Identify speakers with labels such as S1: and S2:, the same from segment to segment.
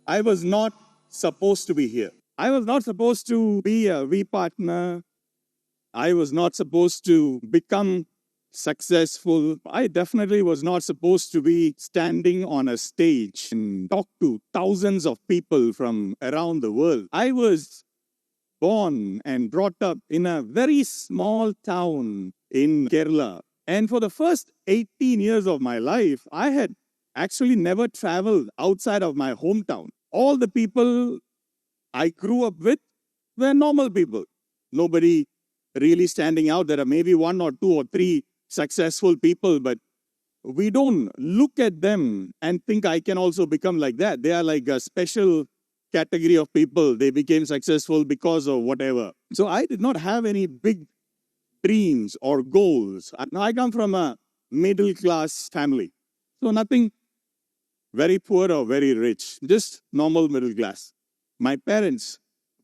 S1: I was not supposed to be here. I was not supposed to be a V partner. I was not supposed to become successful. I definitely was not supposed to be standing on a stage and talk to thousands of people from around the world. I was born and brought up in a very small town in Kerala. And for the first 18 years of my life, I had actually never traveled outside of my hometown. All the people I grew up with were normal people. Nobody really standing out. There are maybe one or two or three successful people, but we don't look at them and think I can also become like that. They are like a special category of people. They became successful because of whatever. So I did not have any big dreams or goals. Now I come from a middle class family. So nothing very poor or very rich, just normal middle class. My parents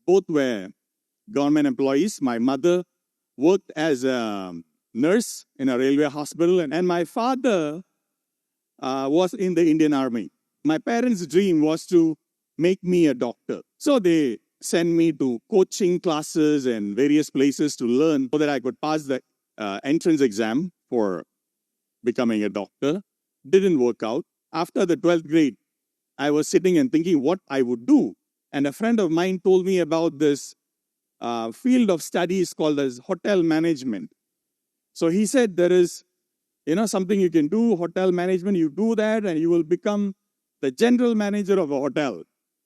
S1: both were government employees. My mother worked as a nurse in a railway hospital, and my father was in the Indian Army. My parents' dream was to make me a doctor. So they sent me to coaching classes and various places to learn so that I could pass the entrance exam for becoming a doctor. Didn't work out. After the 12th grade, I was sitting and thinking what I would do. And a friend of mine told me about this field of studies called as hotel management. So he said there is, something you can do, hotel management, you do that and you will become the general manager of a hotel,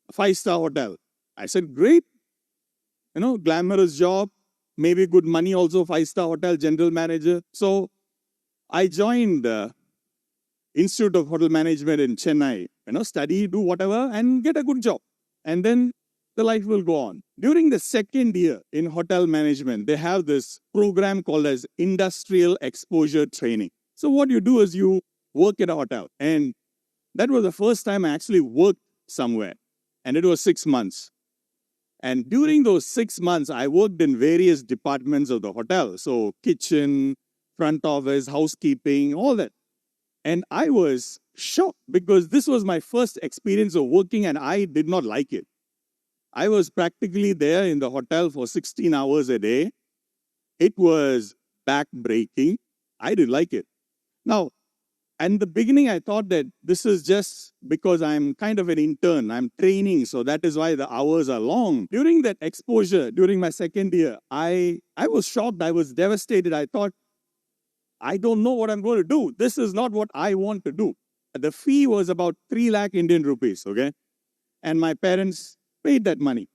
S1: a 5-star hotel. I said, great, glamorous job, maybe good money also, 5-star hotel general manager. So I joined the Institute of Hotel Management in Chennai, study, do whatever and get a good job. And then the life will go on. During the second year in hotel management, they have this program called as industrial exposure training. So what you do is you work at a hotel. And that was the first time I actually worked somewhere. And it was 6 months. And during those 6 months, I worked in various departments of the hotel. So kitchen, front office, housekeeping, all that. And I was shocked because this was my first experience of working and I did not like it. I was practically there in the hotel for 16 hours a day. It was back-breaking. I didn't like it. Now, in the beginning, I thought that this is just because I'm kind of an intern. I'm training, so that is why the hours are long. During that exposure, during my second year, I was shocked. I was devastated. I thought, I don't know what I'm going to do. This is not what I want to do. The fee was about 3 lakh Indian rupees, okay? And my parents paid that money.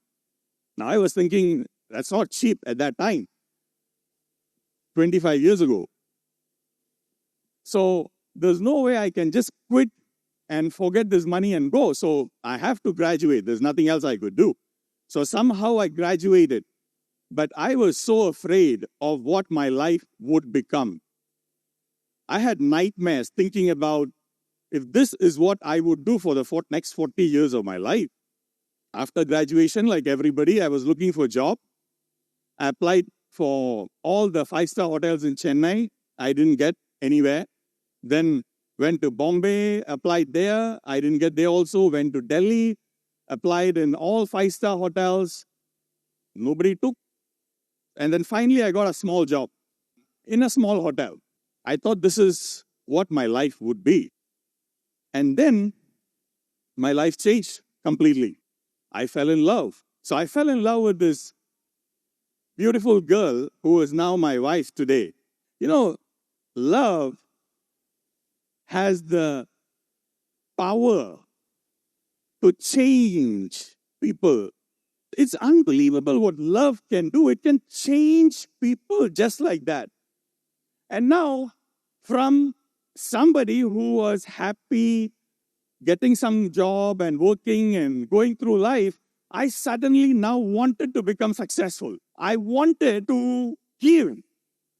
S1: Now I was thinking, that's not cheap at that time, 25 years ago. So there's no way I can just quit and forget this money and go. So I have to graduate. There's nothing else I could do. So somehow I graduated. But I was so afraid of what my life would become. I had nightmares thinking about if this is what I would do for the next 40 years of my life. After graduation, like everybody, I was looking for a job. I applied for all the 5-star hotels in Chennai. I didn't get anywhere. Then went to Bombay, applied there. I didn't get there also. Went to Delhi, applied in all 5-star hotels. Nobody took. And then finally, I got a small job in a small hotel. I thought this is what my life would be. And then my life changed completely. I fell in love. So I fell in love with this beautiful girl who is now my wife today. Love has the power to change people. It's unbelievable what love can do. It can change people just like that. And now, from somebody who was happy getting some job and working and going through life, I suddenly now wanted to become successful. I wanted to give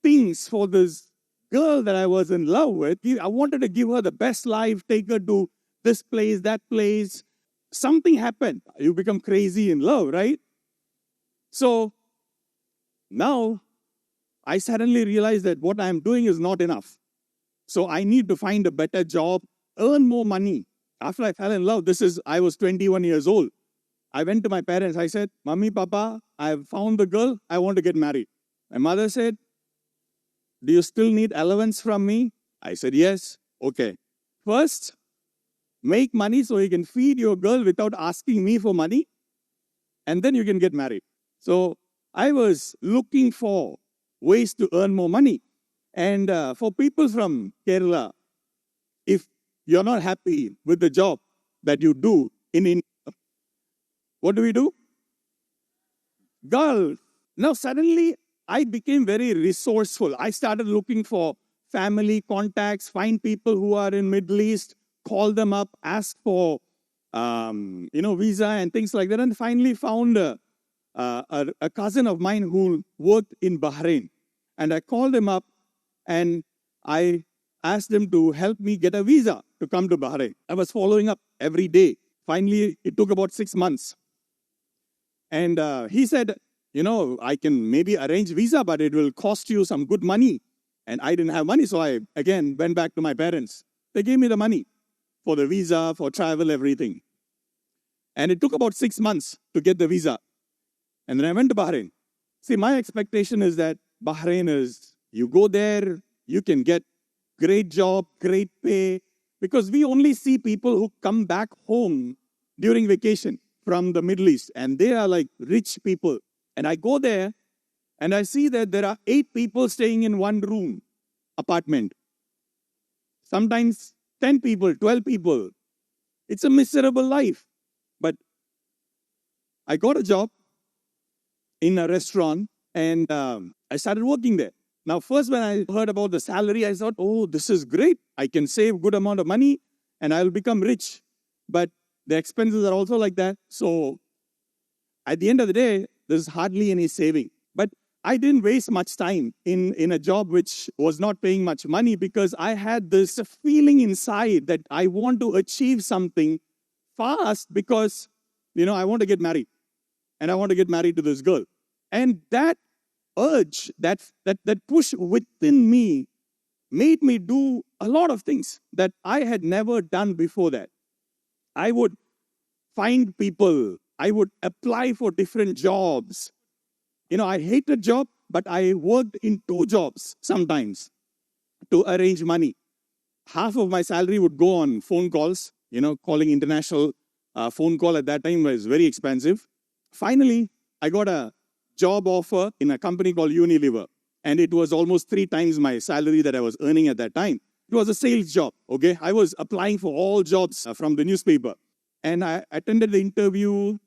S1: things for this girl that I was in love with. I wanted to give her the best life, take her to this place, that place. Something happened. You become crazy in love, right? So now I suddenly realized that what I'm doing is not enough. So I need to find a better job, earn more money. After I fell in love, I was 21 years old. I went to my parents. I said, Mommy, Papa, I have found the girl. I want to get married. My mother said, do you still need allowance from me? I said, yes. Okay. First, make money so you can feed your girl without asking me for money, and then you can get married. So I was looking for ways to earn more money. And for people from Kerala, if you're not happy with the job that you do in India, what do we do? Girl. Now suddenly I became very resourceful. I started looking for family contacts, find people who are in Middle East, call them up, ask for visa and things like that, and finally found a cousin of mine who worked in Bahrain. And I called him up and I asked him to help me get a visa to come to Bahrain. I was following up every day. Finally, it took about 6 months. And he said, I can maybe arrange visa, but it will cost you some good money. And I didn't have money, so I, again, went back to my parents. They gave me the money for the visa, for travel, everything. And it took about 6 months to get the visa. And then I went to Bahrain. See, my expectation is that Bahrain is, you go there, you can get great job, great pay, because we only see people who come back home during vacation from the Middle East, and they are like rich people. And I go there, and I see that there are 8 people staying in one room, apartment. Sometimes 10 people, 12 people. It's a miserable life. But I got a job in a restaurant, and I started working there. Now, first when I heard about the salary, I thought, oh, this is great. I can save good amount of money, and I'll become rich. But the expenses are also like that. So at the end of the day, there's hardly any saving. But I didn't waste much time in a job which was not paying much money, because I had this feeling inside that I want to achieve something fast, because, I want to get married. And I want to get married to this girl. And that urge, that push within me made me do a lot of things that I had never done before that. I would find people. I would apply for different jobs. I hated job, but I worked in 2 jobs sometimes to arrange money. Half of my salary would go on phone calls. Calling international phone call at that time was very expensive. Finally, I got a job offer in a company called Unilever. And it was almost 3 times my salary that I was earning at that time. It was a sales job, okay? I was applying for all jobs from the newspaper. And I attended the interview.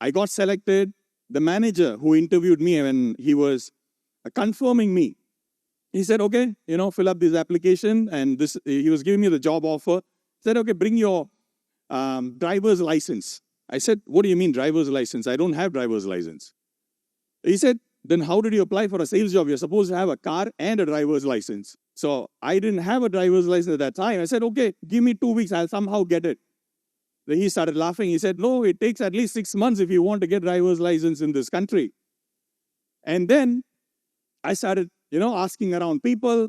S1: I got selected. The manager who interviewed me, when he was confirming me, he said, okay, fill up this application. And he was giving me the job offer. He said, okay, bring your driver's license. I said, what do you mean driver's license? I don't have driver's license. He said, then how did you apply for a sales job? You're supposed to have a car and a driver's license. So I didn't have a driver's license at that time. I said, okay, give me 2 weeks. I'll somehow get it. Then he started laughing. He said, no, it takes at least 6 months if you want to get driver's license in this country. And then I started, asking around people,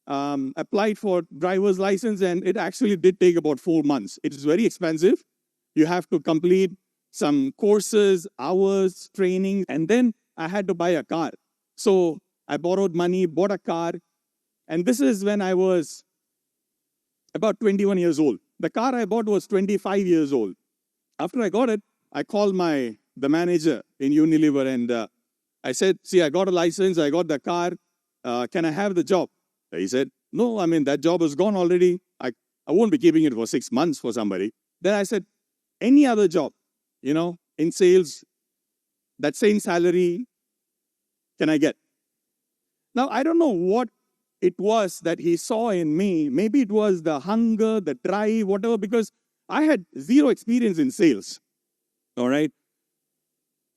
S1: applied for driver's license, and it actually did take about 4 months. It is very expensive. You have to complete some courses, hours, training, and then I had to buy a car. So I borrowed money, bought a car, and this is when I was about 21 years old. The car I bought was 25 years old. After I got it, I called the manager in Unilever, and I said, see, I got a license, I got the car, can I have the job? He said, no, that job is gone already. I won't be keeping it for 6 months for somebody. Then I said, any other job, in sales, that same salary, can I get? Now, I don't know what it was that he saw in me. Maybe it was the hunger, the drive, whatever, because I had 0 experience in sales. All right.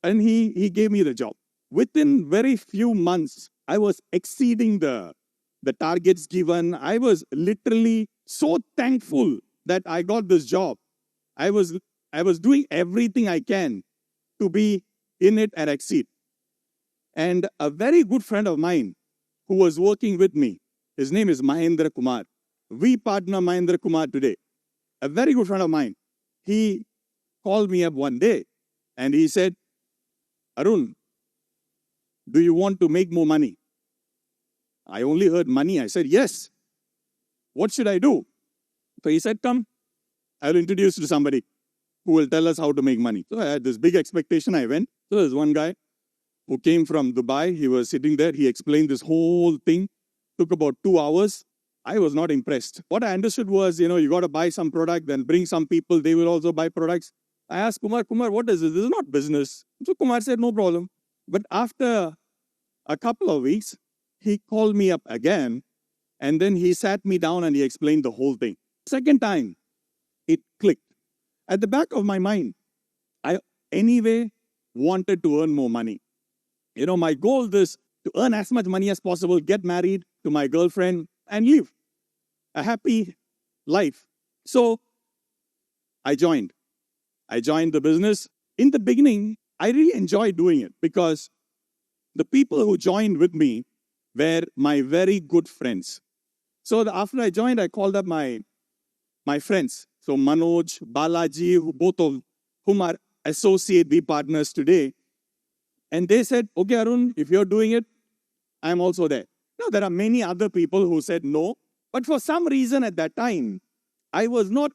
S1: And he gave me the job. Within very few months, I was exceeding the targets given. I was literally so thankful that I got this job. I was doing everything I can to be in it and exceed. And a very good friend of mine who was working with me, his name is Mahendra Kumar. We partner Mahendra Kumar today. a very good friend of mine, he called me up one day and he said, Arun, do you want to make more money? I only heard money. I said, yes. What should I do? So he said, come, I'll introduce you to somebody who will tell us how to make money. So I had this big expectation. I went. So there's one guy who came from Dubai. He was sitting there. He explained this whole thing. Took about 2 hours. I was not impressed. What I understood was, you got to buy some product, then bring some people. They will also buy products. I asked Kumar, what is this? This is not business. So Kumar said, no problem. But after a couple of weeks, he called me up again. And then he sat me down and he explained the whole thing. Second time, it clicked. At the back of my mind, I anyway wanted to earn more money. My goal is to earn as much money as possible, get married to my girlfriend, and live a happy life. So I joined. I joined the business. In the beginning, I really enjoyed doing it because the people who joined with me were my very good friends. So after I joined, I called up my friends. So Manoj, Balaji, both of whom are associate V partners today. And they said, okay, Arun, if you're doing it, I'm also there. Now, there are many other people who said no. But for some reason at that time, I was not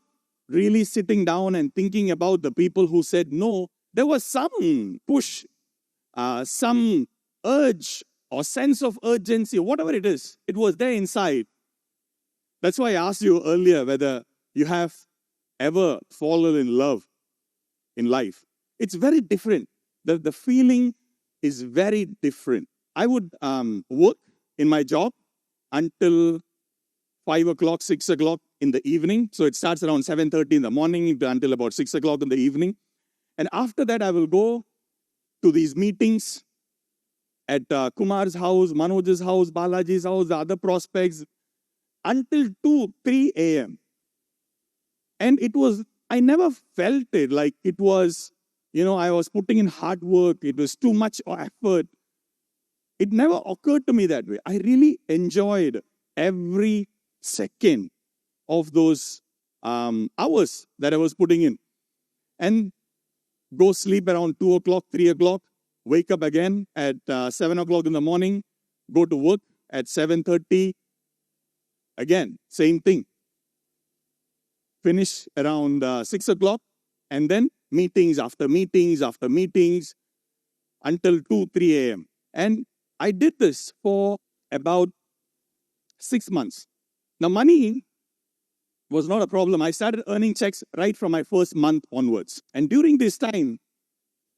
S1: really sitting down and thinking about the people who said no. There was some push, some urge or sense of urgency, whatever it is. It was there inside. That's why I asked you earlier whether you have ever fallen in love in life. It's very different. The feeling is very different. I would work in my job until 5 o'clock, 6 o'clock in the evening. So it starts around 7:30 in the morning until about 6 o'clock in the evening. And after that, I will go to these meetings at Kumar's house, Manoj's house, Balaji's house, the other prospects, until 2, 3 a.m. And I never felt it like it was, I was putting in hard work. It was too much effort. It never occurred to me that way. I really enjoyed every second of those hours that I was putting in. And go sleep around 2 o'clock, 3 o'clock, wake up again at 7 o'clock in the morning, go to work at 7:30. Again, same thing. Finish around 6 o'clock, and then meetings after meetings after meetings until 2, 3 a.m. And I did this for about 6 months. Now, money was not a problem. I started earning checks right from my first month onwards. And during this time,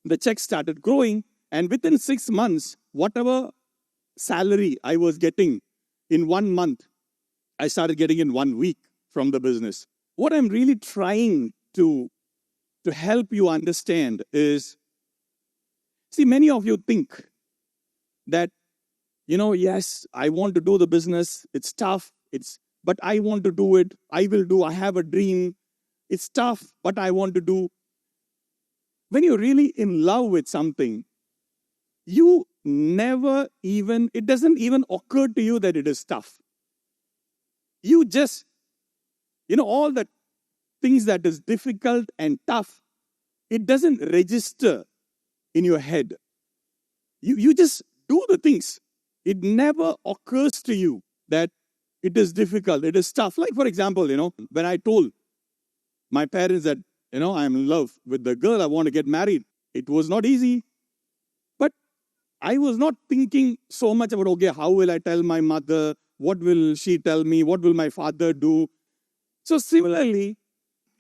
S1: the checks started growing. And within 6 months, whatever salary I was getting in 1 month, I started getting in 1 week from the business. What I'm really trying to help you understand is, see, many of you think that, yes, I want to do the business. It's tough. But I want to do it. I will do. I have a dream. It's tough, but I want to do. When you're really in love with something, it doesn't even occur to you that it is tough. You just, all the things that is difficult and tough, it doesn't register in your head. You just do the things. It never occurs to you that it is difficult, it is tough. Like, for example, when I told my parents that, I'm in love with the girl, I want to get married, it was not easy. But I was not thinking so much about, okay, how will I tell my mother? What will she tell me? What will my father do? So similarly,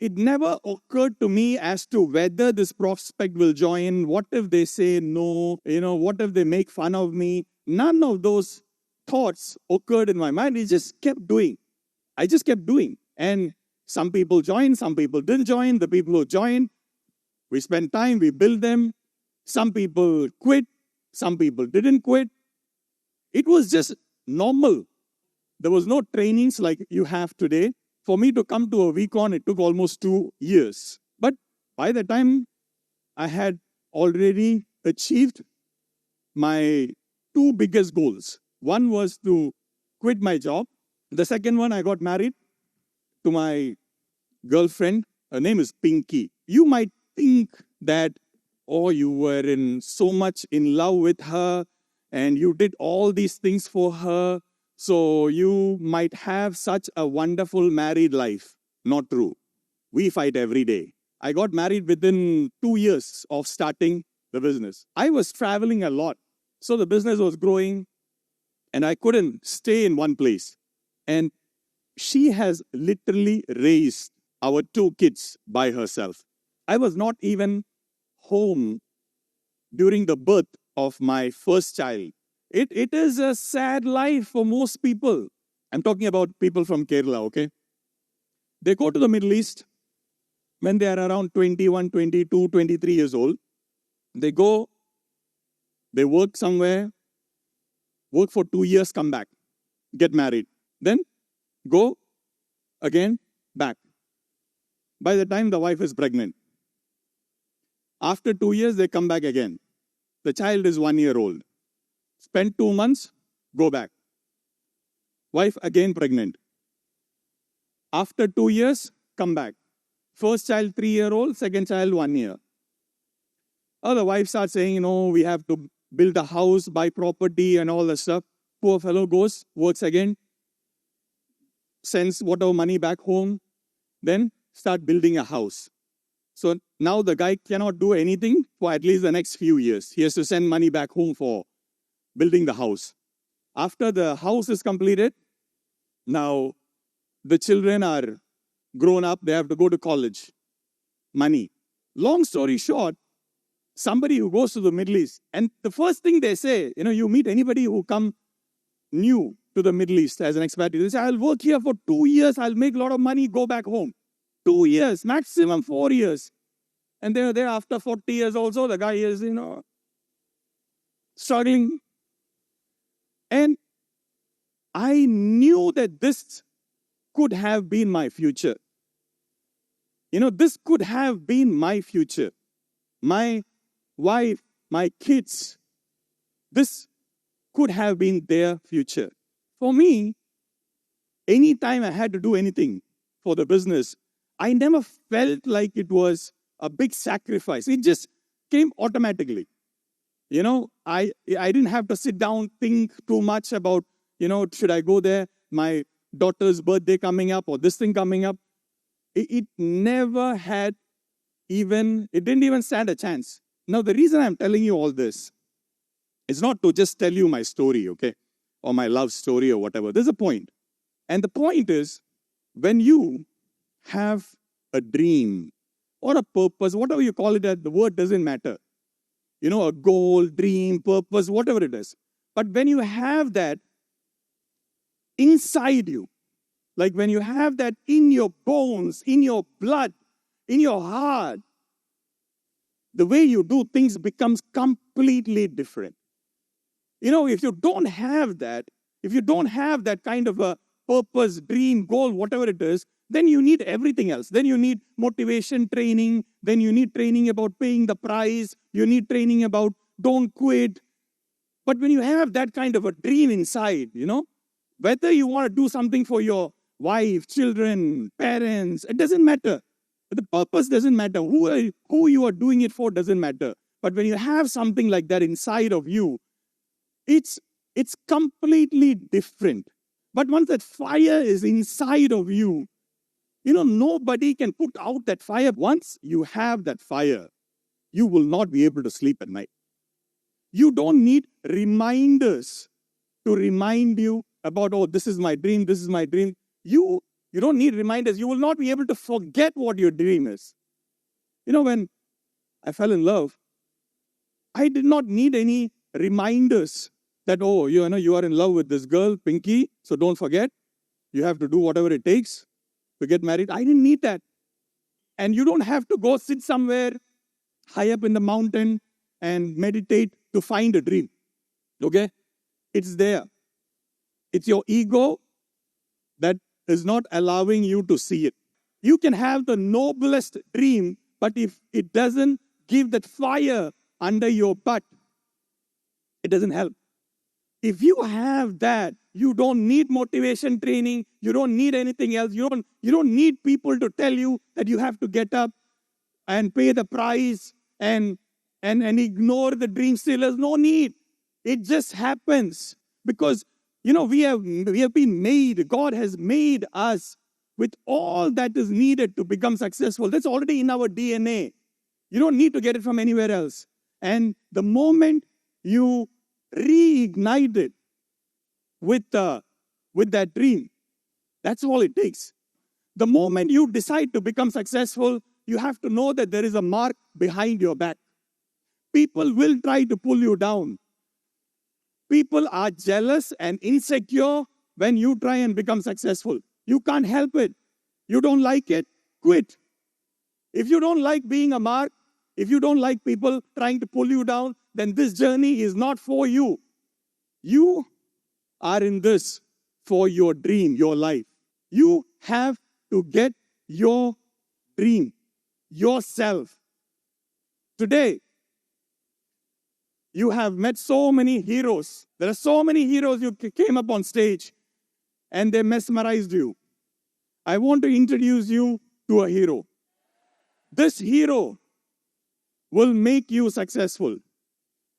S1: it never occurred to me as to whether this prospect will join. What if they say no? What if they make fun of me? None of those thoughts occurred in my mind. I just kept doing. And some people joined, some people didn't join. The people who joined, we spent time, we built them. Some people quit, some people didn't quit. It was just normal. There was no trainings like you have today. For me to come to a VCon, it took almost 2 years. But by the time I had already achieved my 2 biggest goals. One was to quit my job. The second one, I got married to my girlfriend. Her name is Pinky. You might think that, oh, you were in so much in love with her and you did all these things for her. So you might have such a wonderful married life. Not true. We fight every day. I got married within 2 years of starting the business. I was traveling a lot. So the business was growing and I couldn't stay in one place. And she has literally raised our 2 kids by herself. I was not even home during the birth of my first child. It is a sad life for most people. I'm talking about people from Kerala, okay? They go to the Middle East when they are around 21, 22, 23 years old. They go, they work somewhere, work for 2 years, come back, get married. Then go again, back. By the time the wife is pregnant, after 2 years, they come back again. The child is 1 year old. Spend 2 months, go back. Wife again pregnant. After 2 years, come back. First child 3 year old, second child 1 year. Oh, the wife starts saying, we have to build a house, buy property and all that stuff. Poor fellow goes, works again, sends whatever money back home, then start building a house. So now the guy cannot do anything for at least the next few years. He has to send money back home for building the house. After the house is completed, now the children are grown up, they have to go to college. Money. Long story short, somebody who goes to the Middle East, and the first thing they say, you meet anybody who come new to the Middle East as an expat, they say, I'll work here for 2 years, I'll make a lot of money, go back home. 2 years, maximum 4 years. And they're there after 40 years also, the guy is, struggling. And I knew that this could have been my future. This could have been my future. My wife, my kids, this could have been their future. For me, anytime I had to do anything for the business, I never felt like it was a big sacrifice. It just came automatically. I didn't have to sit down, think too much about, should I go there? My daughter's birthday coming up or this thing coming up. It never had it didn't even stand a chance. Now, the reason I'm telling you all this is not to just tell you my story, okay? Or my love story or whatever. There's a point. And the point is, when you have a dream or a purpose, whatever you call it, the word doesn't matter. A goal, dream, purpose, whatever it is. But when you have that inside you, like when you have that in your bones, in your blood, in your heart, the way you do things becomes completely different. If you don't have that, if you don't have that kind of a purpose, dream, goal, whatever it is, then you need everything else. Then you need motivation training. Then you need training about paying the price. You need training about don't quit. But when you have that kind of a dream inside, whether you want to do something for your wife, children, parents, it doesn't matter. The purpose doesn't matter. Who you are doing it for doesn't matter. But when you have something like that inside of you, it's completely different. But once that fire is inside of you, nobody can put out that fire. Once you have that fire, you will not be able to sleep at night. You don't need reminders to remind you about, this is my dream, this is my dream. You don't need reminders. You will not be able to forget what your dream is. When I fell in love, I did not need any reminders that, you are in love with this girl, Pinky, so don't forget, you have to do whatever it takes to get married. I didn't need that. And you don't have to go sit somewhere high up in the mountain and meditate to find a dream. Okay? It's there. It's your ego that is not allowing you to see it. You can have the noblest dream, but if it doesn't give that fire under your butt, it doesn't help. If you have that You don't need motivation training. You don't need anything else. You don't need people to tell you that you have to get up and pay the price and ignore the dream stealers. No need. It just happens because we have been made. God has made us with all that is needed to become successful. That's already in our DNA. You don't need to get it from anywhere else. And the moment you reignite it with that dream, that's all it takes. The moment you decide to become successful, you have to know that there is a mark behind your back. People will try to pull you down. People are jealous and insecure when you try and become successful. You can't help it. You don't like it, quit. If you don't like being a mark, if you don't like people trying to pull you down, then this journey is not for you. You are in this for your dream, your life. You have to get your dream, yourself. Today, you have met so many heroes. There are so many heroes who came up on stage and they mesmerized you. I want to introduce you to a hero. This hero will make you successful.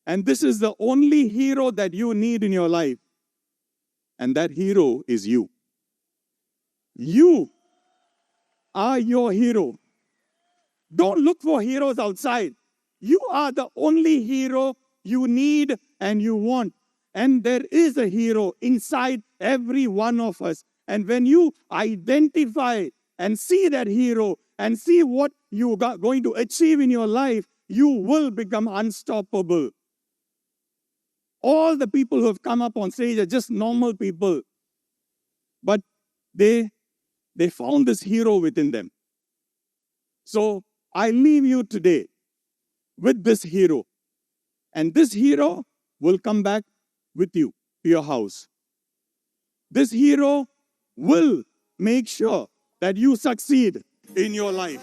S1: And this is the only hero that you need in your life. And that hero is you. You are your hero. Don't look for heroes outside. You are the only hero you need and you want. And there is a hero inside every one of us. And when you identify and see that hero and see what you are going to achieve in your life, you will become unstoppable. All the people who have come up on stage are just normal people. But they found this hero within them. So I leave you today with this hero. And this hero will come back with you to your house. This hero will make sure that you succeed in your life.